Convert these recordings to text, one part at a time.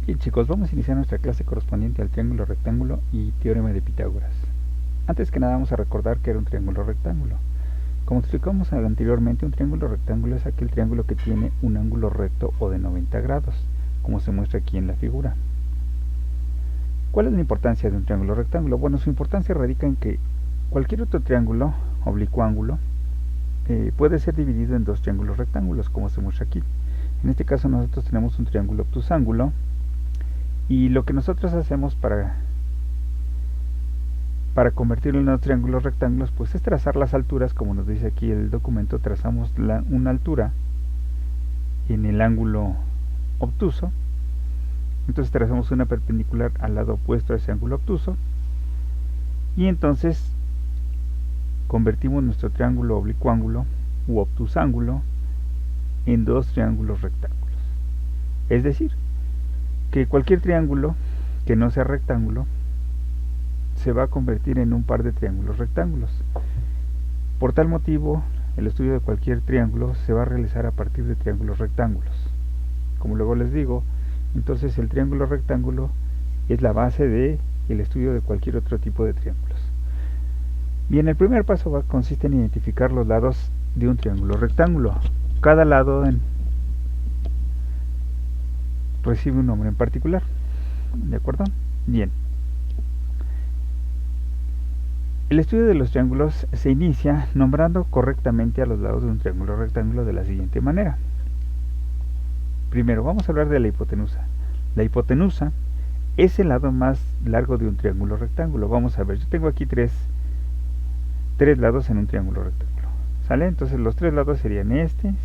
Bien chicos, vamos a iniciar nuestra clase correspondiente al triángulo rectángulo y teorema de Pitágoras. Antes que nada vamos a recordar que era un triángulo rectángulo. Como explicamos anteriormente, un triángulo rectángulo es aquel triángulo que tiene un ángulo recto o de 90 grados, como se muestra aquí en la figura. ¿Cuál es la importancia de un triángulo rectángulo? Bueno, su importancia radica en que cualquier otro triángulo, oblicuo ángulo, puede ser dividido en dos triángulos rectángulos, como se muestra aquí. En este caso nosotros tenemos un triángulo obtusángulo, y lo que nosotros hacemos para convertirlo en unos triángulos rectángulos, pues es trazar las alturas, como nos dice aquí el documento. Trazamos una altura en el ángulo obtuso, entonces trazamos una perpendicular al lado opuesto a ese ángulo obtuso, y entonces convertimos nuestro triángulo oblicuo ángulo u obtusángulo en dos triángulos rectángulos. Es decir, que cualquier triángulo que no sea rectángulo se va a convertir en un par de triángulos rectángulos. Por tal motivo, el estudio de cualquier triángulo se va a realizar a partir de triángulos rectángulos. Como luego les digo, entonces el triángulo rectángulo es la base del estudio de cualquier otro tipo de triángulos. Bien, el primer paso consiste en identificar los lados de un triángulo rectángulo. Cada lado recibe un nombre en particular. ¿De acuerdo? Bien. El estudio de los triángulos se inicia nombrando correctamente a los lados de un triángulo rectángulo de la siguiente manera. Primero, vamos a hablar de la hipotenusa. La hipotenusa es el lado más largo de un triángulo rectángulo. Vamos a ver, yo tengo aquí tres lados en un triángulo rectángulo. ¿Sale? Entonces los tres lados serían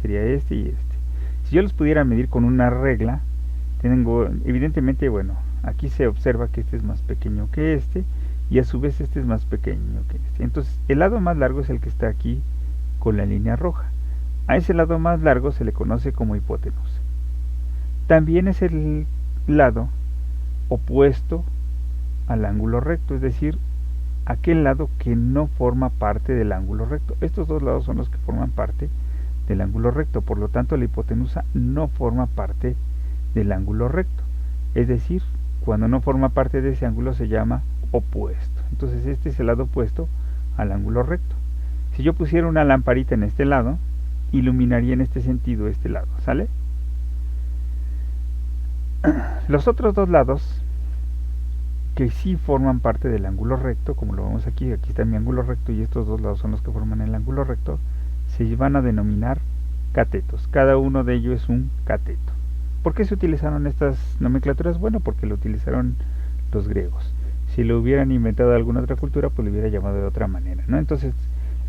sería este y este. Si yo los pudiera medir con una regla, evidentemente, bueno, aquí se observa que este es más pequeño que este, y a su vez este es más pequeño que este. Entonces el lado más largo es el que está aquí con la línea roja. A ese lado más largo se le conoce como hipotenusa. También es el lado opuesto al ángulo recto, es decir, aquel lado que no forma parte del ángulo recto. Estos dos lados son los que forman parte del ángulo recto, por lo tanto la hipotenusa no forma parte del ángulo recto. Es decir, cuando no forma parte de ese ángulo se llama opuesto. Entonces este es el lado opuesto al ángulo recto. Si yo pusiera una lamparita en este lado, iluminaría en este sentido este lado, ¿sale? Los otros dos lados que sí forman parte del ángulo recto, como lo vemos aquí está mi ángulo recto y estos dos lados son los que forman el ángulo recto, se van a denominar catetos. Cada uno de ellos es un cateto. ¿Por qué se utilizaron estas nomenclaturas? Bueno, porque lo utilizaron los griegos. Si lo hubieran inventado alguna otra cultura, pues lo hubiera llamado de otra manera, ¿no? Entonces,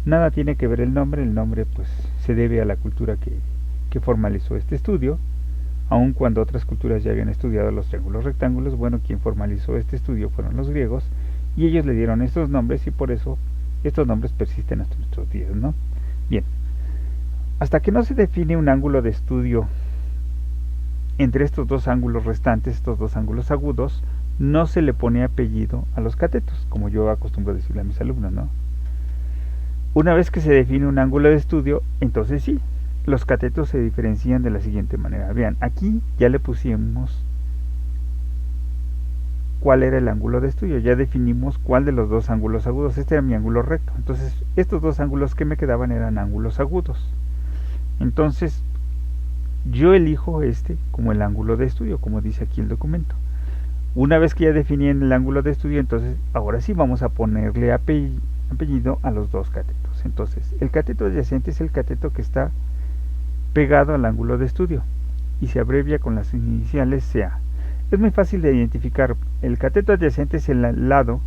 nada tiene que ver el nombre pues se debe a la cultura que formalizó este estudio, aun cuando otras culturas ya habían estudiado los triángulos rectángulos. Bueno, quien formalizó este estudio fueron los griegos, y ellos le dieron estos nombres, y por eso estos nombres persisten hasta nuestros días, ¿no? Bien, hasta que no se define un ángulo de estudio entre estos dos ángulos restantes, estos dos ángulos agudos, no se le pone apellido a los catetos, como yo acostumbro decirle a mis alumnos, ¿no? Una vez que se define un ángulo de estudio, entonces sí, los catetos se diferencian de la siguiente manera. Vean, aquí ya le pusimos cuál era el ángulo de estudio, ya definimos cuál de los dos ángulos agudos. Este era mi ángulo recto, entonces estos dos ángulos que me quedaban eran ángulos agudos. Entonces yo elijo este como el ángulo de estudio, como dice aquí el documento. Una vez que ya definí el ángulo de estudio, entonces ahora sí vamos a ponerle apellido a los dos catetos. Entonces el cateto adyacente es el cateto que está pegado al ángulo de estudio y se abrevia con las iniciales CA. Es muy fácil de identificar. El cateto adyacente es el lado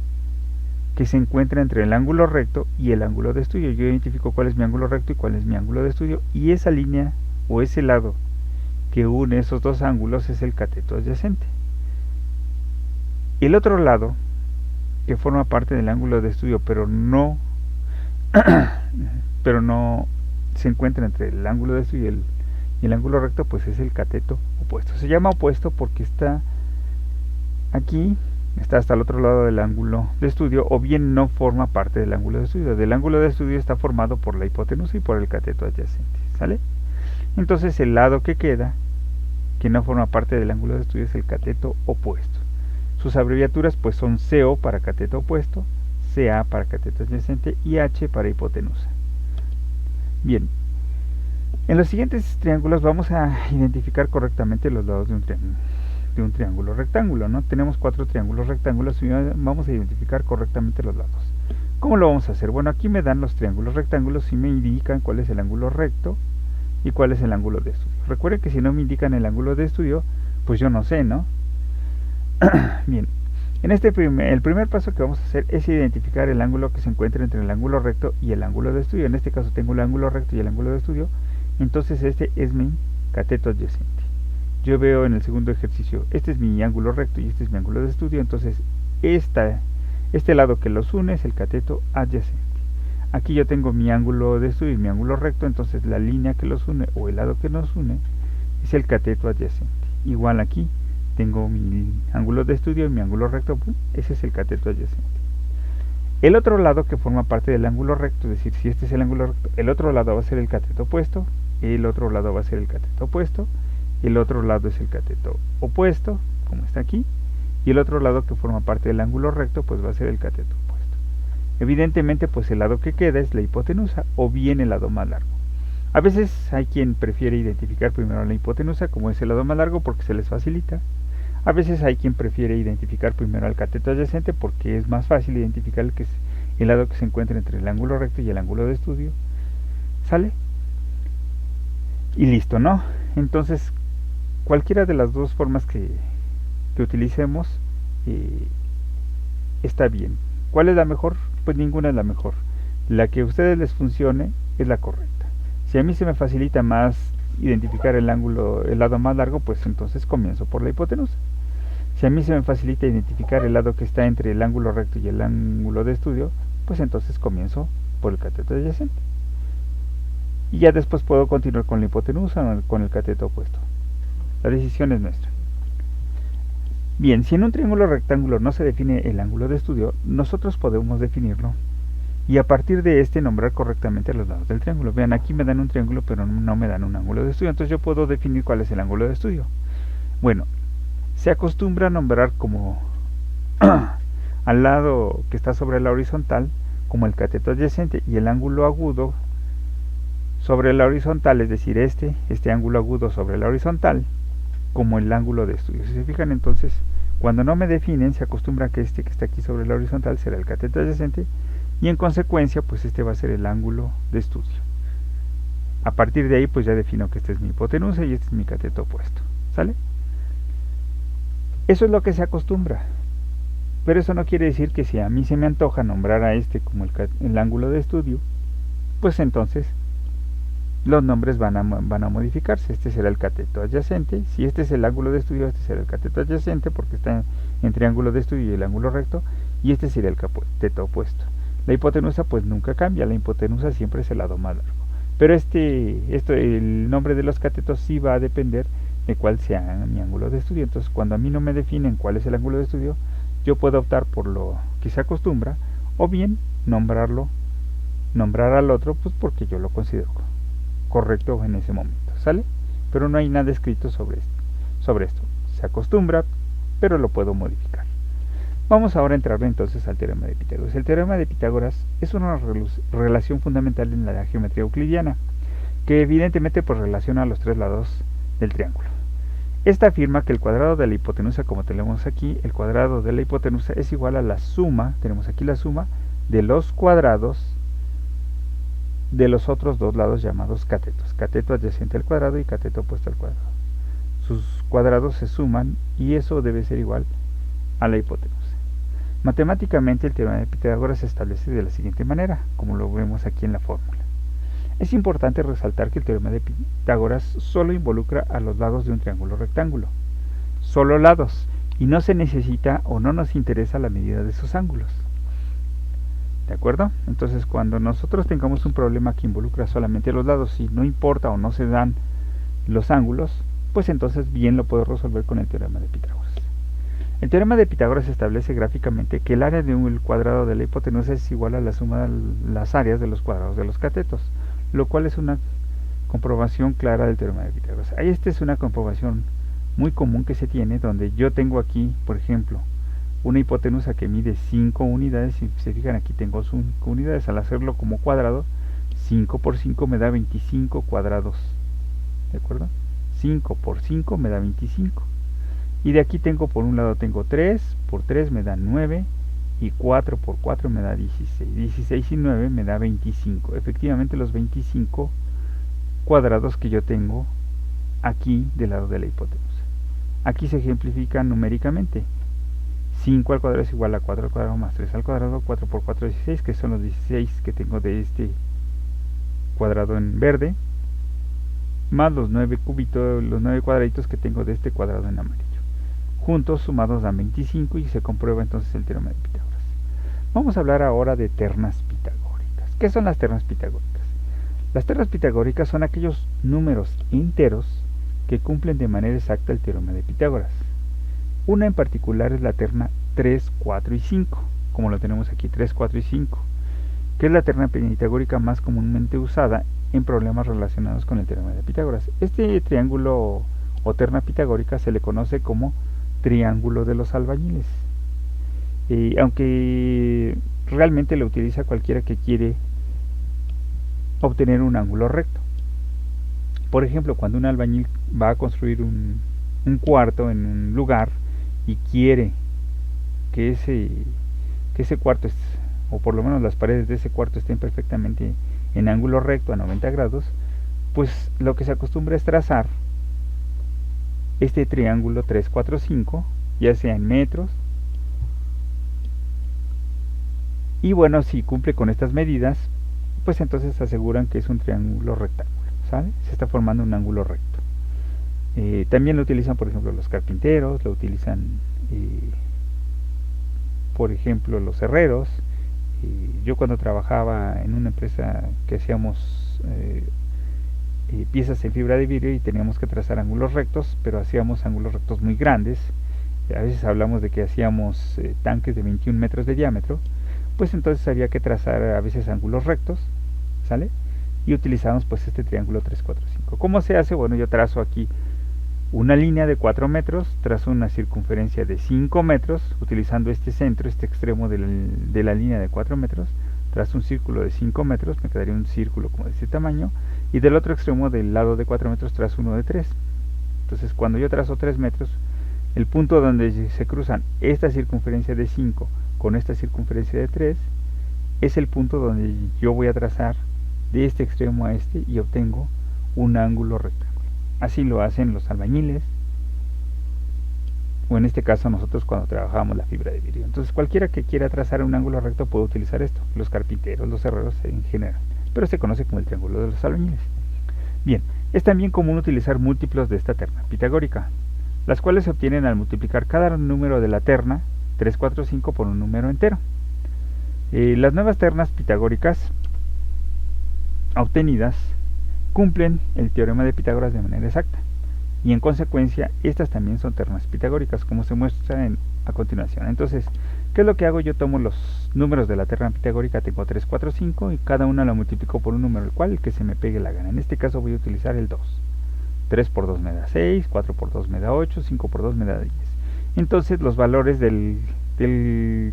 que se encuentra entre el ángulo recto y el ángulo de estudio. Yo identifico cuál es mi ángulo recto y cuál es mi ángulo de estudio, y esa línea o ese lado que une esos dos ángulos es el cateto adyacente. El otro lado que forma parte del ángulo de estudio, pero no se encuentra entre el ángulo de estudio y el ángulo recto, pues es el cateto opuesto. Se llama opuesto porque está aquí, está hasta el otro lado del ángulo de estudio, o bien no forma parte del ángulo de estudio. Del ángulo de estudio está formado por la hipotenusa y por el cateto adyacente, ¿sale? Entonces el lado que que no forma parte del ángulo de estudio es el cateto opuesto. Sus abreviaturas pues son CO para cateto opuesto, CA para cateto adyacente y H para hipotenusa. Bien, en los siguientes triángulos vamos a identificar correctamente los lados de un triángulo rectángulo, ¿no? Tenemos 4 triángulos rectángulos y vamos a identificar correctamente los lados. ¿Cómo lo vamos a hacer? Bueno, aquí me dan los triángulos rectángulos y me indican cuál es el ángulo recto y cuál es el ángulo de estudio. Recuerden que si no me indican el ángulo de estudio, pues yo no sé, ¿no? Bien, en el primer paso que vamos a hacer es identificar el ángulo que se encuentra entre el ángulo recto y el ángulo de estudio. En este caso tengo el ángulo recto y el ángulo de estudio, entonces este es mi cateto adyacente. Yo veo en el segundo ejercicio, este es mi ángulo recto y este es mi ángulo de estudio, entonces este lado que los une es el cateto adyacente. Aquí yo tengo mi ángulo de estudio y mi ángulo recto, entonces la línea que los une o el lado que nos une es el cateto adyacente. Igual aquí tengo mi ángulo de estudio y mi ángulo recto, ese es el cateto adyacente. El otro lado que forma parte del ángulo recto, es decir, si este es el ángulo recto, el otro lado va a ser el cateto opuesto, el otro lado va a ser el cateto opuesto, el otro lado es el cateto opuesto, como está aquí, y el otro lado que forma parte del ángulo recto pues va a ser el cateto opuesto. Evidentemente pues el lado que queda es la hipotenusa o bien el lado más largo. A veces hay quien prefiere identificar primero la hipotenusa como es el lado más largo porque se les facilita. A veces hay quien prefiere identificar primero al cateto adyacente porque es más fácil identificar el lado que se encuentra entre el ángulo recto y el ángulo de estudio. ¿Sale? Y listo, ¿no? Entonces cualquiera de las dos formas que utilicemos está bien. ¿Cuál es la mejor? Pues ninguna es la mejor. La que a ustedes les funcione es la correcta. Si a mí se me facilita más identificar el lado más largo, pues entonces comienzo por la hipotenusa. Si a mí se me facilita identificar el lado que está entre el ángulo recto y el ángulo de estudio, pues entonces comienzo por el cateto adyacente. Y ya después puedo continuar con la hipotenusa o con el cateto opuesto. La decisión es nuestra. Bien, si en un triángulo rectángulo no se define el ángulo de estudio, nosotros podemos definirlo y a partir de este nombrar correctamente los lados del triángulo. Vean, aquí me dan un triángulo pero no me dan un ángulo de estudio, entonces yo puedo definir cuál es el ángulo de estudio. Bueno, se acostumbra a nombrar como al lado que está sobre la horizontal como el cateto adyacente y el ángulo agudo sobre la horizontal, es decir, este ángulo agudo sobre la horizontal como el ángulo de estudio. Si se fijan, entonces cuando no me definen se acostumbra que este que está aquí sobre la horizontal será el cateto adyacente y en consecuencia pues este va a ser el ángulo de estudio. A partir de ahí pues ya defino que esta es mi hipotenusa y este es mi cateto opuesto. ¿Sale? Eso es lo que se acostumbra, pero eso no quiere decir que si a mí se me antoja nombrar a este como el ángulo de estudio, pues entonces los nombres van a modificarse. Este será el cateto adyacente. Si este es el ángulo de estudio, este será el cateto adyacente porque está entre ángulo de estudio y el ángulo recto, y este sería el cateto opuesto. La hipotenusa pues nunca cambia, la hipotenusa siempre es el lado más largo. Pero el nombre de los catetos sí va a depender de cuál sea mi ángulo de estudio. Entonces cuando a mí no me definen cuál es el ángulo de estudio, yo puedo optar por lo que se acostumbra, o bien nombrar al otro pues porque yo lo considero correcto en ese momento, ¿sale? Pero no hay nada escrito sobre esto. Se acostumbra, pero lo puedo modificar. Vamos ahora a entrar entonces al teorema de Pitágoras. El teorema de Pitágoras es una relación fundamental en la geometría euclidiana, que evidentemente pues relaciona los tres lados del triángulo. Esta afirma que el cuadrado de la hipotenusa, como tenemos aquí, el cuadrado de la hipotenusa es igual a la suma, tenemos aquí la suma, de los cuadrados de los otros dos lados llamados catetos, cateto adyacente al cuadrado y cateto opuesto al cuadrado. Sus cuadrados se suman y eso debe ser igual a la hipotenusa. Matemáticamente el teorema de Pitágoras se establece de la siguiente manera, como lo vemos aquí en la fórmula. Es importante resaltar que el teorema de Pitágoras solo involucra a los lados de un triángulo rectángulo, solo lados, y no se necesita o no nos interesa la medida de sus ángulos. ¿De acuerdo? Entonces cuando nosotros tengamos un problema que involucra solamente los lados y no importa o no se dan los ángulos, pues entonces bien lo puedo resolver con el teorema de Pitágoras. El teorema de Pitágoras establece gráficamente que el área de un cuadrado de la hipotenusa es igual a la suma de las áreas de los cuadrados de los catetos, lo cual es una comprobación clara del teorema de Pitágoras. Esta es una comprobación muy común que se tiene, donde yo tengo aquí, por ejemplo, una hipotenusa que mide 5 unidades, si se fijan aquí tengo 5 unidades, al hacerlo como cuadrado, 5 por 5 me da 25 cuadrados, ¿de acuerdo? 5 por 5 me da 25, y de aquí tengo, por un lado tengo 3 por 3 me da 9, y 4 por 4 me da 16, 16 y 9 me da 25, efectivamente los 25 cuadrados que yo tengo aquí del lado de la hipotenusa. Aquí se ejemplifica numéricamente. 5 al cuadrado es igual a 4 al cuadrado más 3 al cuadrado, 4 por 4 es 16, que son los 16 que tengo de este cuadrado en verde, más los 9 cubitos, los 9 cuadraditos que tengo de este cuadrado en amarillo. Juntos, sumados, dan 25 y se comprueba entonces el teorema de Pitágoras. Vamos a hablar ahora de ternas pitagóricas. ¿Qué son las ternas pitagóricas? Las ternas pitagóricas son aquellos números enteros que cumplen de manera exacta el teorema de Pitágoras. Una en particular es la terna 3, 4 y 5, como lo tenemos aquí, 3, 4 y 5, que es la terna pitagórica más comúnmente usada en problemas relacionados con el teorema de Pitágoras. Este triángulo o terna pitagórica se le conoce como triángulo de los albañiles, aunque realmente lo utiliza cualquiera que quiere obtener un ángulo recto. Por ejemplo, cuando un albañil va a construir un cuarto en un lugar y quiere que ese cuarto, o por lo menos las paredes de ese cuarto, estén perfectamente en ángulo recto a 90 grados, pues lo que se acostumbra es trazar este triángulo 3, 4, 5, ya sea en metros, y bueno, si cumple con estas medidas, pues entonces aseguran que es un triángulo rectángulo, ¿sale? Se está formando un ángulo recto. También lo utilizan, por ejemplo, los carpinteros, lo utilizan, por ejemplo, los herreros. Yo cuando trabajaba en una empresa que hacíamos piezas en fibra de vidrio y teníamos que trazar ángulos rectos, pero hacíamos ángulos rectos muy grandes. A veces hablamos de que hacíamos tanques de 21 metros de diámetro, pues entonces había que trazar a veces ángulos rectos, ¿sale? Y utilizamos pues este triángulo 3, 4, 5. ¿Cómo se hace? Bueno, yo trazo aquí una línea de 4 metros, trazo una circunferencia de 5 metros, utilizando este centro, este extremo de la línea de 4 metros, trazo un círculo de 5 metros, me quedaría un círculo como de este tamaño, y del otro extremo del lado de 4 metros trazo uno de 3. Entonces cuando yo trazo 3 metros, el punto donde se cruzan esta circunferencia de 5 con esta circunferencia de 3, es el punto donde yo voy a trazar de este extremo a este y obtengo un ángulo rectángulo. Así lo hacen los albañiles, o en este caso nosotros cuando trabajamos la fibra de vidrio. Entonces cualquiera que quiera trazar un ángulo recto puede utilizar esto, los carpinteros, los herreros en general, pero se conoce como el triángulo de los albañiles. Bien, es también común utilizar múltiplos de esta terna pitagórica, las cuales se obtienen al multiplicar cada número de la terna 3, 4, 5 por un número entero. Las nuevas ternas pitagóricas obtenidas cumplen el teorema de Pitágoras de manera exacta, y en consecuencia estas también son ternas pitagóricas, como se muestra a continuación. Entonces, ¿qué es lo que hago? Yo tomo los números de la terna pitagórica, tengo 3, 4, 5, y cada una la multiplico por un número, el cual el que se me pegue la gana. En este caso voy a utilizar el 2. 3 por 2 me da 6, 4 por 2 me da 8, 5 por 2 me da 10. Entonces los valores del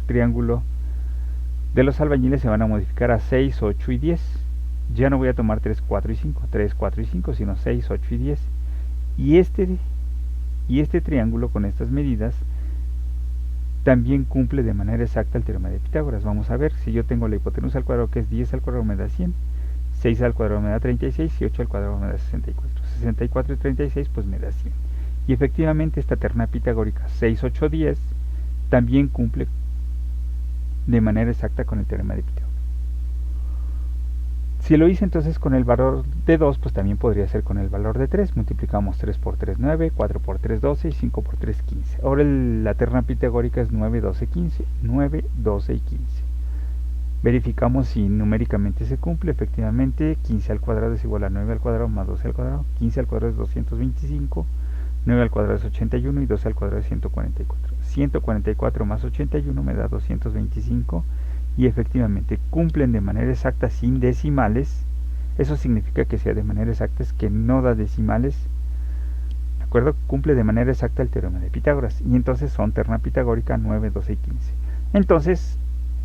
triángulo de los albañiles se van a modificar a 6, 8 y 10. Ya no voy a tomar 3, 4 y 5, 3, 4 y 5, sino 6, 8 y 10. Y este triángulo con estas medidas también cumple de manera exacta el teorema de Pitágoras. Vamos a ver, si yo tengo la hipotenusa al cuadrado, que es 10 al cuadrado me da 100, 6 al cuadrado me da 36 y 8 al cuadrado me da 64. 64 y 36 pues me da 100. Y efectivamente esta terna pitagórica 6, 8, 10 también cumple de manera exacta con el teorema de Pitágoras. Si lo hice entonces con el valor de 2, pues también podría ser con el valor de 3. Multiplicamos 3 por 3, 9, 4 por 3, 12 y 5 por 3, 15. Ahora la terna pitagórica es 9, 12, 15. 9, 12 y 15. Verificamos si numéricamente se cumple. Efectivamente, 15 al cuadrado es igual a 9 al cuadrado más 12 al cuadrado. 15 al cuadrado es 225. 9 al cuadrado es 81 y 12 al cuadrado es 144. 144 más 81 me da 225. Y efectivamente cumplen de manera exacta sin decimales. Eso significa que sea de manera exacta, es que no da decimales, acuerdo? Cumple de manera exacta el teorema de Pitágoras, y entonces son terna pitagórica 9, 12 y 15. Entonces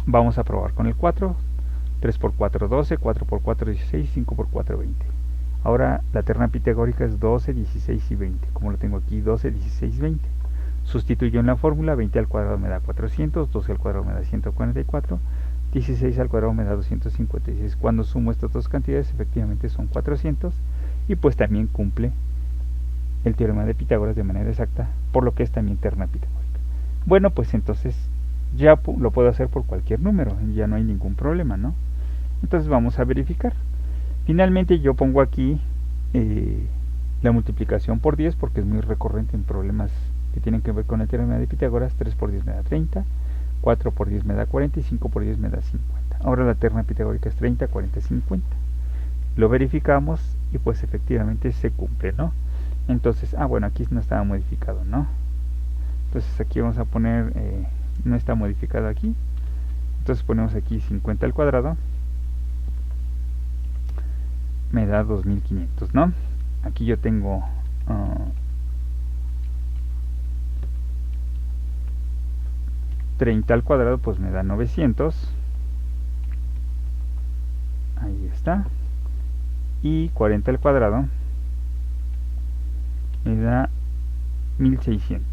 vamos a probar con el 4. 3 por 4, 12, 4 por 4, 16, 5 por 4, 20. Ahora la terna pitagórica es 12, 16 y 20. Como lo tengo aquí, 12, 16, 20. Sustituyo en la fórmula, 20 al cuadrado me da 400, 12 al cuadrado me da 144, 16 al cuadrado me da 256. Cuando sumo estas dos cantidades, efectivamente son 400, y pues también cumple el teorema de Pitágoras de manera exacta, por lo que es también terna pitagórica. Bueno, pues entonces ya lo puedo hacer por cualquier número, ya no hay ningún problema, ¿no? Entonces vamos a verificar. Finalmente yo pongo aquí la multiplicación por 10, porque es muy recurrente en problemas que tienen que ver con el teorema de Pitágoras. 3 por 10 me da 30, 4 por 10 me da 40 y 5 por 10 me da 50. Ahora la terna pitagórica es 30, 40, 50. Lo verificamos y pues efectivamente se cumple, ¿no? Entonces, bueno, aquí no estaba modificado, ¿no? Entonces aquí vamos a poner, no está modificado aquí. Entonces ponemos aquí 50 al cuadrado. Me da 2500, ¿no? Aquí yo tengo 30 al cuadrado, pues me da 900. Ahí está. Y 40 al cuadrado me da 1600.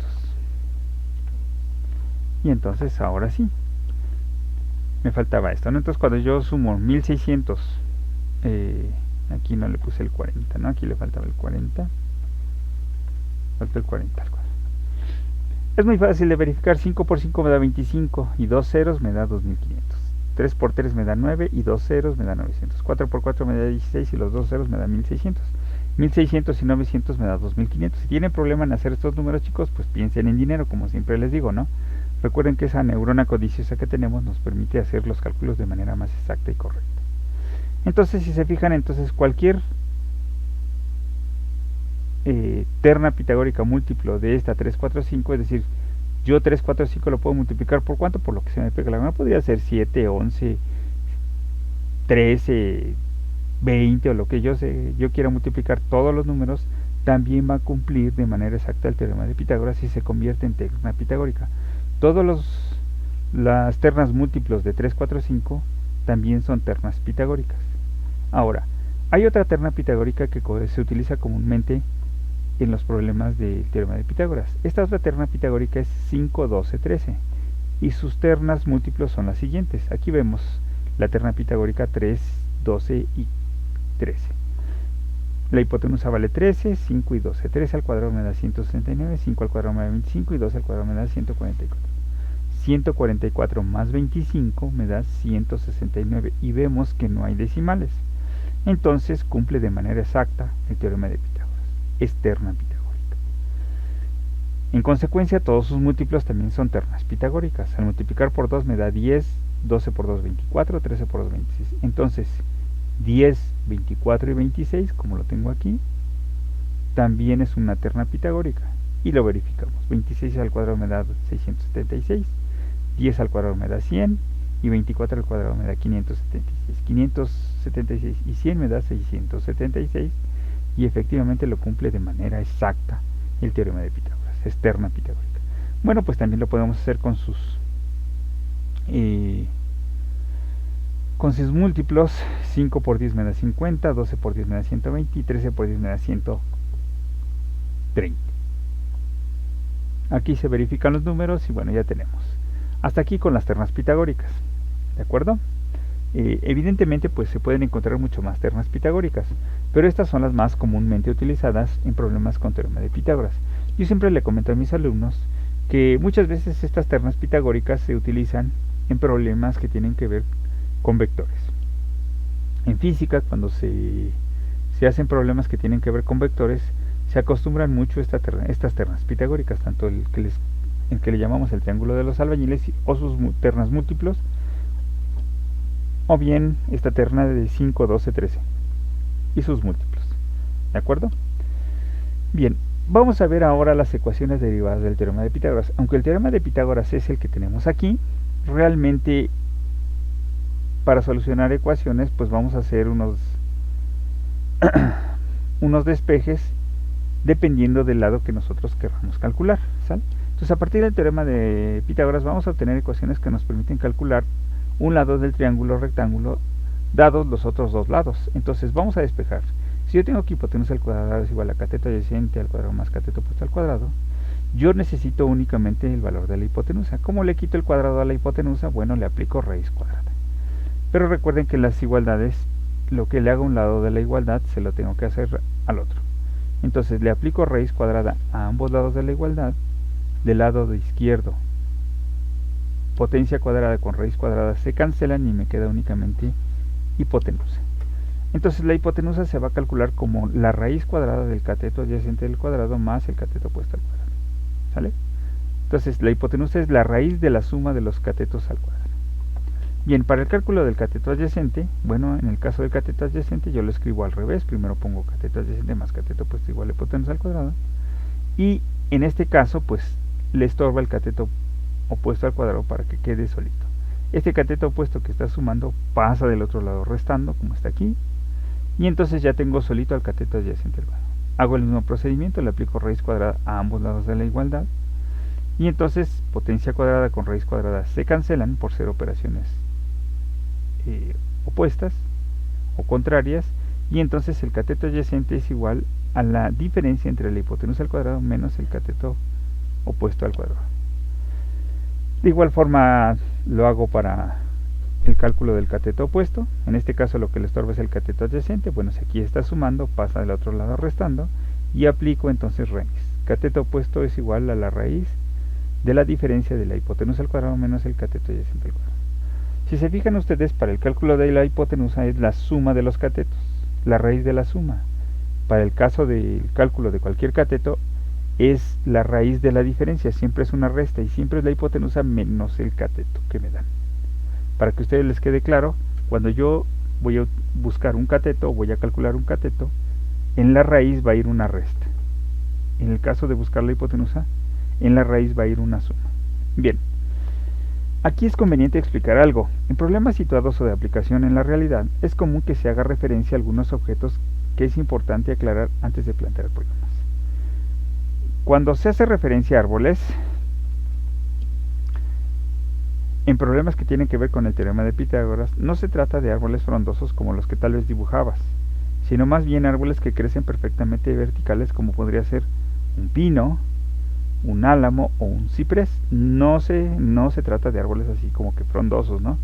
Y entonces ahora sí, me faltaba esto, ¿no? Entonces cuando yo sumo 1600, aquí no le puse el 40, ¿no? Aquí le faltaba el 40. Falta el 40 al cuadrado. Es muy fácil de verificar. 5 por 5 me da 25 y 2 ceros me da 2500. 3 por 3 me da 9 y 2 ceros me da 900. 4 por 4 me da 16 y los 2 ceros me da 1600. 1600 y 900 me da 2500. Si tienen problema en hacer estos números, chicos, pues piensen en dinero, como siempre les digo, ¿no? Recuerden que esa neurona codiciosa que tenemos nos permite hacer los cálculos de manera más exacta y correcta. Entonces, si se fijan, entonces cualquier terna pitagórica múltiplo de esta 3, 4, 5, es decir, yo 3, 4, 5 lo puedo multiplicar por ¿cuánto? Por lo que se me pega la gana. Podría ser 7, 11, 13, 20 o lo que yo quiera multiplicar todos los números. También va a cumplir de manera exacta el teorema de Pitágoras y se convierte en terna pitagórica. Las ternas múltiplos de 3, 4, 5 también son ternas pitagóricas. Ahora, hay otra terna pitagórica que se utiliza comúnmente en los problemas del teorema de Pitágoras. Esta otra terna pitagórica es 5, 12, 13 y sus ternas múltiplos son las siguientes. Aquí vemos la terna pitagórica 3, 12 y 13. La hipotenusa vale 13, 5 y 12. 13 al cuadrado me da 169, 5 al cuadrado me da 25 y 12 al cuadrado me da 144. 144 más 25 me da 169 y vemos que no hay decimales. Entonces cumple de manera exacta el teorema de Pitágoras. Es terna pitagórica. En consecuencia, todos sus múltiplos también son ternas pitagóricas. Al multiplicar por 2 me da 10, 12 por 2, 24, 13 por 2, 26. Entonces, 10, 24 y 26, como lo tengo aquí, también es una terna pitagórica. Y lo verificamos. 26 al cuadrado me da 676, 10 al cuadrado me da 100 y 24 al cuadrado me da 576. 576 y 100 me da 676 y efectivamente lo cumple de manera exacta el teorema de Pitágoras. Es terna pitagórica. Bueno, pues también lo podemos hacer con sus múltiplos. 5 por 10 me da 50, 12 por 10 me da 120 y 13 por 10 me da 130. Aquí se verifican los números y bueno, ya tenemos. Hasta aquí con las ternas pitagóricas. ¿De acuerdo? Evidentemente pues se pueden encontrar mucho más ternas pitagóricas, pero estas son las más comúnmente utilizadas en problemas con teorema de Pitágoras. Yo siempre le comento a mis alumnos que muchas veces estas ternas pitagóricas se utilizan en problemas que tienen que ver con vectores. En física, cuando se hacen problemas que tienen que ver con vectores, se acostumbran mucho estas ternas pitagóricas, tanto el que le llamamos el triángulo de los albañiles o sus ternas múltiplos, o bien esta terna de 5, 12, 13 y sus múltiplos. ¿De acuerdo? Bien, vamos a ver ahora las ecuaciones derivadas del teorema de Pitágoras. Aunque el teorema de Pitágoras es el que tenemos aquí, realmente para solucionar ecuaciones pues vamos a hacer unos despejes dependiendo del lado que nosotros queramos calcular, ¿sale? Entonces, a partir del teorema de Pitágoras vamos a obtener ecuaciones que nos permiten calcular un lado del triángulo rectángulo dados los otros dos lados. Entonces, vamos a despejar. Si yo tengo que hipotenusa al cuadrado es igual a cateto adyacente al cuadrado más cateto opuesto al cuadrado, yo necesito únicamente el valor de la hipotenusa. ¿Cómo le quito el cuadrado a la hipotenusa? Bueno, le aplico raíz cuadrada. Pero recuerden que en las igualdades, lo que le hago a un lado de la igualdad, se lo tengo que hacer al otro. Entonces le aplico raíz cuadrada a ambos lados de la igualdad. Del lado de izquierdo, potencia cuadrada con raíz cuadrada se cancelan y me queda únicamente hipotenusa. Entonces la hipotenusa se va a calcular como la raíz cuadrada del cateto adyacente del cuadrado más el cateto opuesto al cuadrado. ¿Sale? Entonces la hipotenusa es la raíz de la suma de los catetos al cuadrado. Bien, para el cálculo del cateto adyacente, bueno, en el caso del cateto adyacente yo lo escribo al revés. Primero pongo cateto adyacente más cateto opuesto igual a hipotenusa al cuadrado. Y en este caso, pues, le estorba el cateto opuesto al cuadrado para que quede solito. Este cateto opuesto que está sumando pasa del otro lado restando, como está aquí. Y entonces ya tengo solito al cateto adyacente al cuadrado. Hago el mismo procedimiento, le aplico raíz cuadrada a ambos lados de la igualdad. Y entonces potencia cuadrada con raíz cuadrada se cancelan por ser operaciones opuestas o contrarias. Y entonces el cateto adyacente es igual a la diferencia entre la hipotenusa al cuadrado menos el cateto opuesto al cuadrado. De igual forma lo hago para el cálculo del cateto opuesto. En este caso lo que le estorba es el cateto adyacente. Bueno, si aquí está sumando, pasa del otro lado restando y aplico entonces raíz. Cateto opuesto es igual a la raíz de la diferencia de la hipotenusa al cuadrado menos el cateto adyacente al cuadrado. Si se fijan ustedes, para el cálculo de la hipotenusa es la suma de los catetos, la raíz de la suma. Para el caso del cálculo de cualquier cateto es la raíz de la diferencia, siempre es una resta y siempre es la hipotenusa menos el cateto que me dan. Para que a ustedes les quede claro, cuando yo voy a buscar un cateto, voy a calcular un cateto, en la raíz va a ir una resta. En el caso de buscar la hipotenusa, en la raíz va a ir una suma. Bien, aquí es conveniente explicar algo. En problemas situados o de aplicación en la realidad, es común que se haga referencia a algunos objetos que es importante aclarar antes de plantear problemas. Cuando se hace referencia a árboles, en problemas que tienen que ver con el teorema de Pitágoras, no se trata de árboles frondosos como los que tal vez dibujabas, sino más bien árboles que crecen perfectamente verticales, como podría ser un pino, un álamo o un ciprés. No se trata de árboles así como que frondosos, ¿no?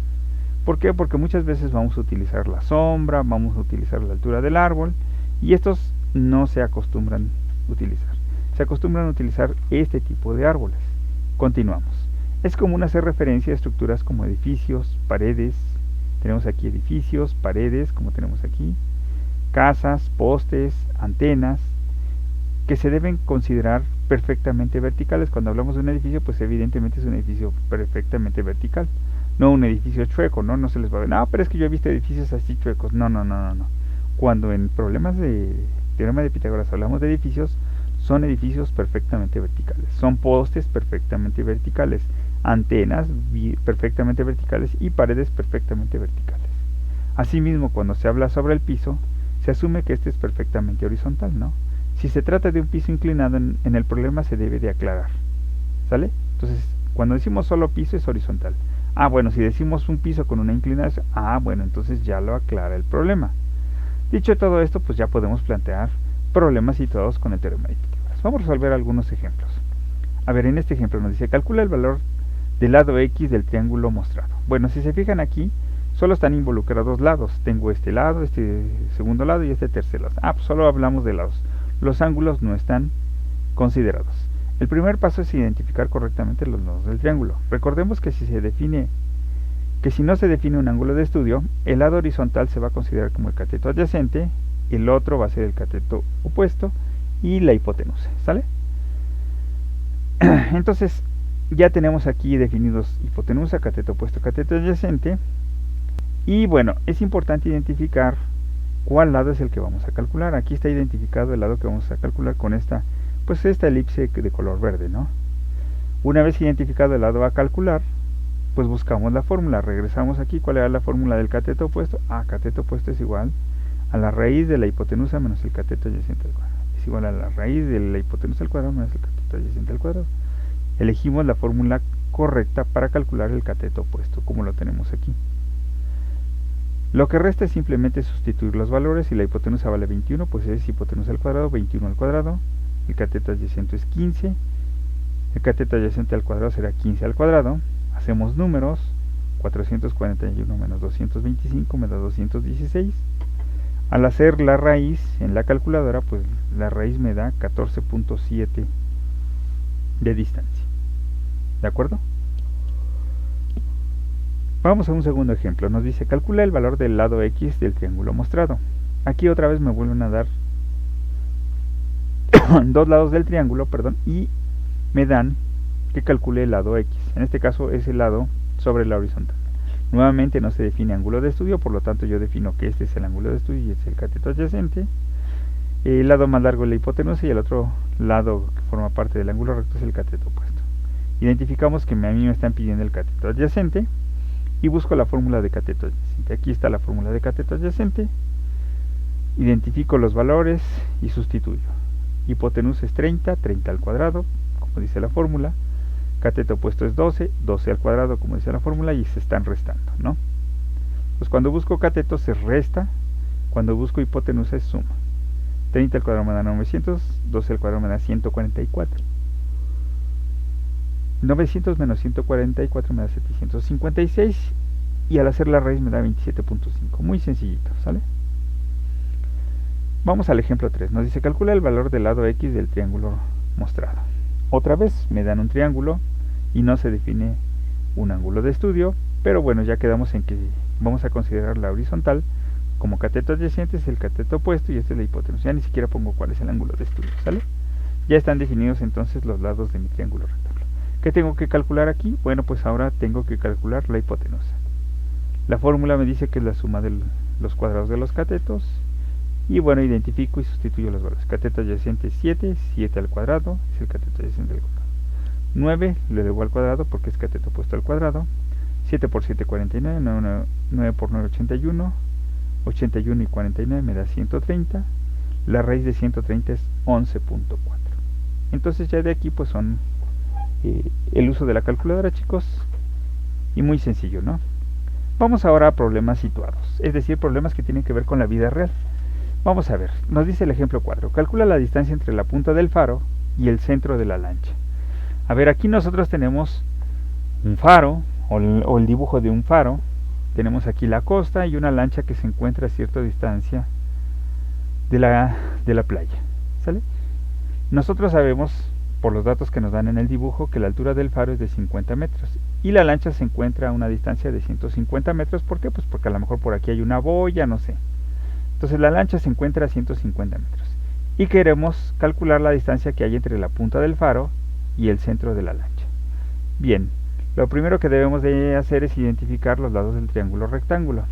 ¿Por qué? Porque muchas veces vamos a utilizar la sombra, vamos a utilizar la altura del árbol, y estos no se acostumbran a utilizar. Se acostumbran a utilizar este tipo de árboles. Continuamos. Es común hacer referencia a estructuras como edificios, paredes. Tenemos aquí edificios, paredes, como tenemos aquí, casas, postes, antenas, que se deben considerar perfectamente verticales. Cuando hablamos de un edificio, pues evidentemente es un edificio perfectamente vertical, no un edificio chueco, ¿no? No se les va a ver, no, pero es que yo he visto edificios así chuecos. No. Cuando en problemas de teorema de Pitágoras hablamos de edificios, son edificios perfectamente verticales, son postes perfectamente verticales, antenas perfectamente verticales y paredes perfectamente verticales. Asimismo, cuando se habla sobre el piso, se asume que este es perfectamente horizontal, ¿no? Si se trata de un piso inclinado, en el problema se debe de aclarar, ¿sale? Entonces, cuando decimos solo piso es horizontal. Bueno, si decimos un piso con una inclinación, bueno, entonces ya lo aclara el problema. Dicho todo esto, pues ya podemos plantear problemas situados con el teorema de Pitágoras. Vamos a resolver algunos ejemplos. A ver, en este ejemplo nos dice, calcula el valor del lado X del triángulo mostrado. Bueno, si se fijan aquí, solo están involucrados lados. Tengo este lado, este segundo lado y este tercer lado. Pues solo hablamos de lados. Los ángulos no están considerados. El primer paso es identificar correctamente los lados del triángulo. Recordemos que si no se define un ángulo de estudio, el lado horizontal se va a considerar como el cateto adyacente, el otro va a ser el cateto opuesto y la hipotenusa, ¿sale? Entonces, ya tenemos aquí definidos hipotenusa, cateto opuesto, cateto adyacente. Y bueno, es importante identificar cuál lado es el que vamos a calcular. Aquí está identificado el lado que vamos a calcular con esta elipse de color verde, ¿no? Una vez identificado el lado a calcular, pues buscamos la fórmula. Regresamos aquí. ¿Cuál era la fórmula del cateto opuesto? Cateto opuesto es igual a la raíz de la hipotenusa menos el cateto adyacente al cuadrado. es igual a la raíz de la hipotenusa al cuadrado menos el cateto adyacente al cuadrado. Elegimos la fórmula correcta para calcular el cateto opuesto, como lo tenemos aquí. Lo que resta es simplemente sustituir los valores. Si la hipotenusa vale 21, pues es hipotenusa al cuadrado, 21 al cuadrado. El cateto adyacente es 15. El cateto adyacente al cuadrado será 15 al cuadrado. Hacemos números. 441 menos 225 me da 216. Al hacer la raíz en la calculadora, pues la raíz me da 14.7 de distancia. ¿De acuerdo? Vamos a un segundo ejemplo. Nos dice, calcula el valor del lado X del triángulo mostrado. Aquí otra vez me vuelven a dar dos lados del triángulo, y me dan que calcule el lado X. En este caso es el lado sobre la horizontal. Nuevamente no se define ángulo de estudio, por lo tanto yo defino que este es el ángulo de estudio y este es el cateto adyacente. El lado más largo es la hipotenusa y el otro lado que forma parte del ángulo recto es el cateto opuesto. Identificamos que a mí me están pidiendo el cateto adyacente y busco la fórmula de cateto adyacente. Aquí está la fórmula de cateto adyacente. Identifico los valores y sustituyo. Hipotenusa es 30, 30 al cuadrado, como dice la fórmula. Cateto opuesto es 12, 12 al cuadrado, como dice la fórmula, y se están restando, ¿no? Pues cuando busco cateto se resta, cuando busco hipotenusa es suma. 30 al cuadrado me da 900, 12 al cuadrado me da 144. 900 menos 144 me da 756, y al hacer la raíz me da 27.5. Muy sencillito, ¿sale? Vamos al ejemplo 3. Nos dice, calcula el valor del lado X del triángulo mostrado. Otra vez me dan un triángulo y no se define un ángulo de estudio, pero bueno, ya quedamos en que vamos a considerar la horizontal como cateto adyacente, es el cateto opuesto y este es la hipotenusa. Ya ni siquiera pongo cuál es el ángulo de estudio, ¿sale? Ya están definidos entonces los lados de mi triángulo rectángulo. ¿Qué tengo que calcular aquí? Bueno, pues ahora tengo que calcular la hipotenusa. La fórmula me dice que es la suma de los cuadrados de los catetos. Y bueno, identifico y sustituyo los valores. Cateto adyacente es 7, 7 al cuadrado, es el cateto adyacente al cuadrado. 9 lo elevo al cuadrado porque es cateto opuesto al cuadrado. 7 por 7, 49, 9 por 9, 81. 81 y 49 me da 130. La raíz de 130 es 11.4. Entonces ya de aquí pues son el uso de la calculadora, chicos, y muy sencillo, ¿no? Vamos ahora a problemas situados, es decir, problemas que tienen que ver con la vida real. Vamos a ver, nos dice el ejemplo 4, calcula la distancia entre la punta del faro y el centro de la lancha. A ver, aquí nosotros tenemos un faro, o el dibujo de un faro. Tenemos aquí la costa y una lancha que se encuentra a cierta distancia de la playa, ¿sale? Nosotros sabemos, por los datos que nos dan en el dibujo, que la altura del faro es de 50 metros y la lancha se encuentra a una distancia de 150 metros. ¿Por qué? Pues porque a lo mejor por aquí hay una boya, no sé. Entonces la lancha se encuentra a 150 metros y queremos calcular la distancia que hay entre la punta del faro y el centro de la lancha. Bien, lo primero que debemos de hacer es identificar los lados del triángulo rectángulo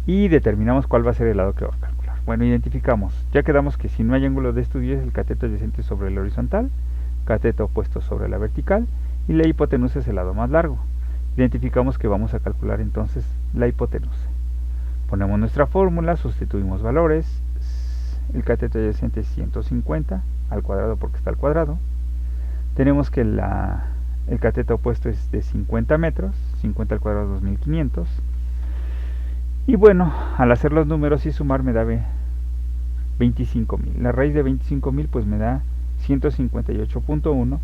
y determinamos cuál va a ser el lado que va a calcular. Bueno, identificamos, ya quedamos que si no hay ángulo de estudio es el cateto adyacente sobre la horizontal, cateto opuesto sobre la vertical y la hipotenusa es el lado más largo. Identificamos que vamos a calcular entonces la hipotenusa. Ponemos nuestra fórmula, sustituimos valores. El cateto adyacente es 150 al cuadrado porque está al cuadrado. Tenemos que el cateto opuesto es de 50 metros, 50 al cuadrado 2500. Y bueno, al hacer los números y sumar me da 25.000. La raíz de 25.000 pues me da 158.1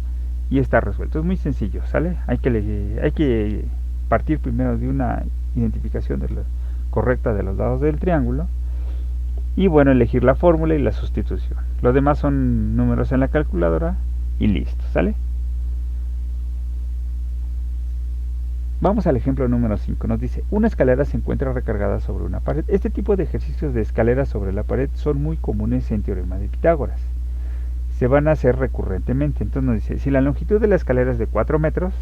y está resuelto. Es muy sencillo, ¿sale? Hay que partir primero de una identificación correcta de los lados del triángulo y bueno, elegir la fórmula y la sustitución. Lo demás son números en la calculadora y listo, ¿sale? Vamos al ejemplo número 5. Nos dice, una escalera se encuentra recargada sobre una pared. Este tipo de ejercicios de escaleras sobre la pared son muy comunes en Teorema de Pitágoras. Se van a hacer recurrentemente. Entonces nos dice, si la longitud de la escalera es de 4 metros,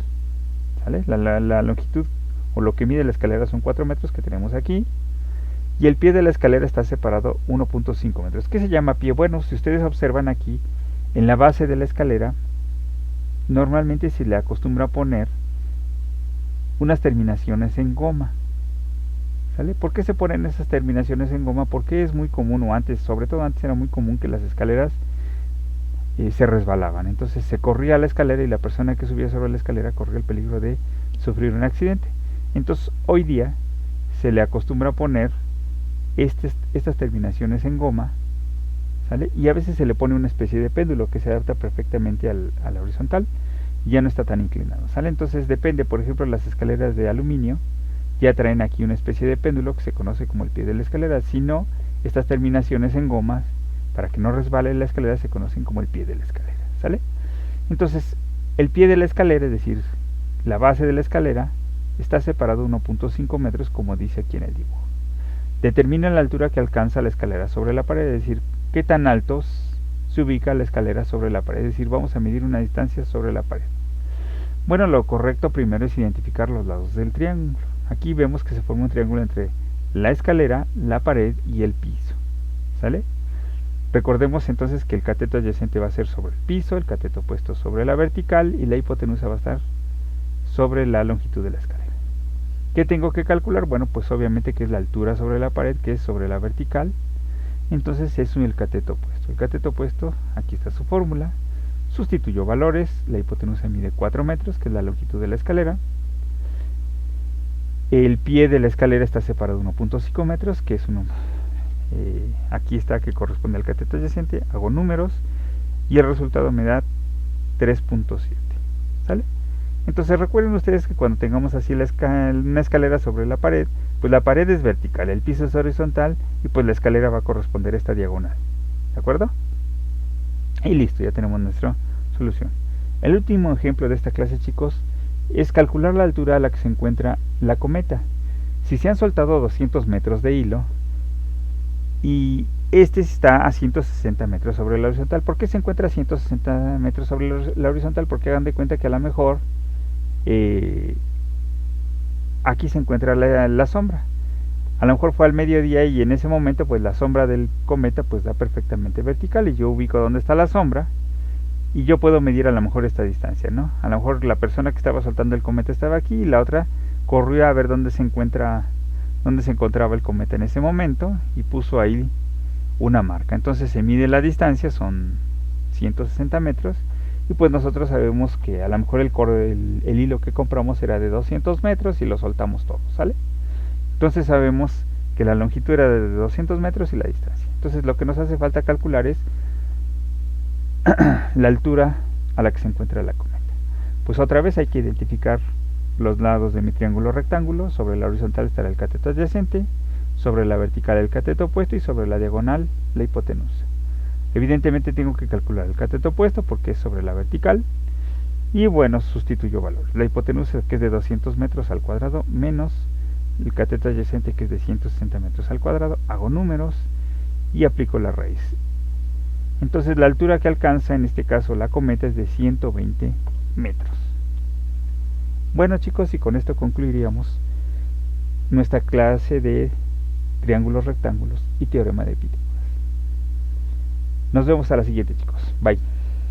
¿sale? La longitud o lo que mide la escalera son 4 metros que tenemos aquí, y el pie de la escalera está separado 1.5 metros. ¿Qué se llama pie? Bueno, si ustedes observan aquí, en la base de la escalera, normalmente se le acostumbra a poner unas terminaciones en goma. ¿Sale? ¿Por qué se ponen esas terminaciones en goma? Porque es muy común, o antes, sobre todo antes era muy común que las escaleras se resbalaban. Entonces se corría la escalera y la persona que subía sobre la escalera corría el peligro de sufrir un accidente. Entonces hoy día se le acostumbra a poner estas terminaciones en goma, ¿sale? Y a veces se le pone una especie de péndulo que se adapta perfectamente a la horizontal y ya no está tan inclinado, ¿sale? Entonces depende, por ejemplo, las escaleras de aluminio ya traen aquí una especie de péndulo que se conoce como el pie de la escalera. Si no, estas terminaciones en gomas, para que no resbale la escalera, se conocen como el pie de la escalera, ¿sale? Entonces, el pie de la escalera, es decir, la base de la escalera, está separado 1.5 metros, como dice aquí en el dibujo. Determina la altura que alcanza la escalera sobre la pared, es decir, qué tan altos se ubica la escalera sobre la pared, es decir, vamos a medir una distancia sobre la pared. Bueno, lo correcto primero es identificar los lados del triángulo. Aquí vemos que se forma un triángulo entre la escalera, la pared y el piso, ¿sale? Recordemos entonces que el cateto adyacente va a ser sobre el piso, el cateto opuesto sobre la vertical y la hipotenusa va a estar sobre la longitud de la escalera. ¿Qué tengo que calcular? Bueno, pues obviamente que es la altura sobre la pared, que es sobre la vertical. Entonces es el cateto opuesto. El cateto opuesto, aquí está su fórmula. Sustituyo valores, la hipotenusa mide 4 metros, que es la longitud de la escalera. El pie de la escalera está separado 1.5 metros, que es aquí está, que corresponde al cateto adyacente. Hago números y el resultado me da 3.7, ¿sale? Entonces recuerden ustedes que cuando tengamos así una escalera sobre la pared, pues la pared es vertical, el piso es horizontal y pues la escalera va a corresponder a esta diagonal, ¿de acuerdo? Y listo, ya tenemos nuestra solución. El último ejemplo de esta clase, chicos, es calcular la altura a la que se encuentra la cometa. Si se han soltado 200 metros de hilo y este está a 160 metros sobre la horizontal, ¿por qué se encuentra a 160 metros sobre la horizontal? Porque hagan de cuenta que a lo mejor aquí se encuentra la sombra. A lo mejor fue al mediodía y en ese momento pues la sombra del cometa pues da perfectamente vertical y yo ubico dónde está la sombra y yo puedo medir a lo mejor esta distancia, ¿no? A lo mejor la persona que estaba soltando el cometa estaba aquí y la otra corrió a ver dónde se encontraba el cometa en ese momento y puso ahí una marca. Entonces se mide la distancia, son 160 metros y pues nosotros sabemos que a lo mejor el hilo que compramos era de 200 metros y lo soltamos todo, ¿sale? Entonces sabemos que la longitud era de 200 metros y la distancia. Entonces lo que nos hace falta calcular es la altura a la que se encuentra la cometa. Pues otra vez hay que identificar los lados de mi triángulo rectángulo. Sobre la horizontal estará el cateto adyacente, sobre la vertical el cateto opuesto y sobre la diagonal la hipotenusa. Evidentemente tengo que calcular el cateto opuesto porque es sobre la vertical y bueno, sustituyo valores. La hipotenusa, que es de 200 metros al cuadrado, menos el cateto adyacente, que es de 160 metros al cuadrado, hago números y aplico la raíz. Entonces la altura que alcanza en este caso la cometa es de 120 metros. Bueno, chicos, y con esto concluiríamos nuestra clase de triángulos, rectángulos y teorema de Pitágoras. Nos vemos a la siguiente, chicos. Bye.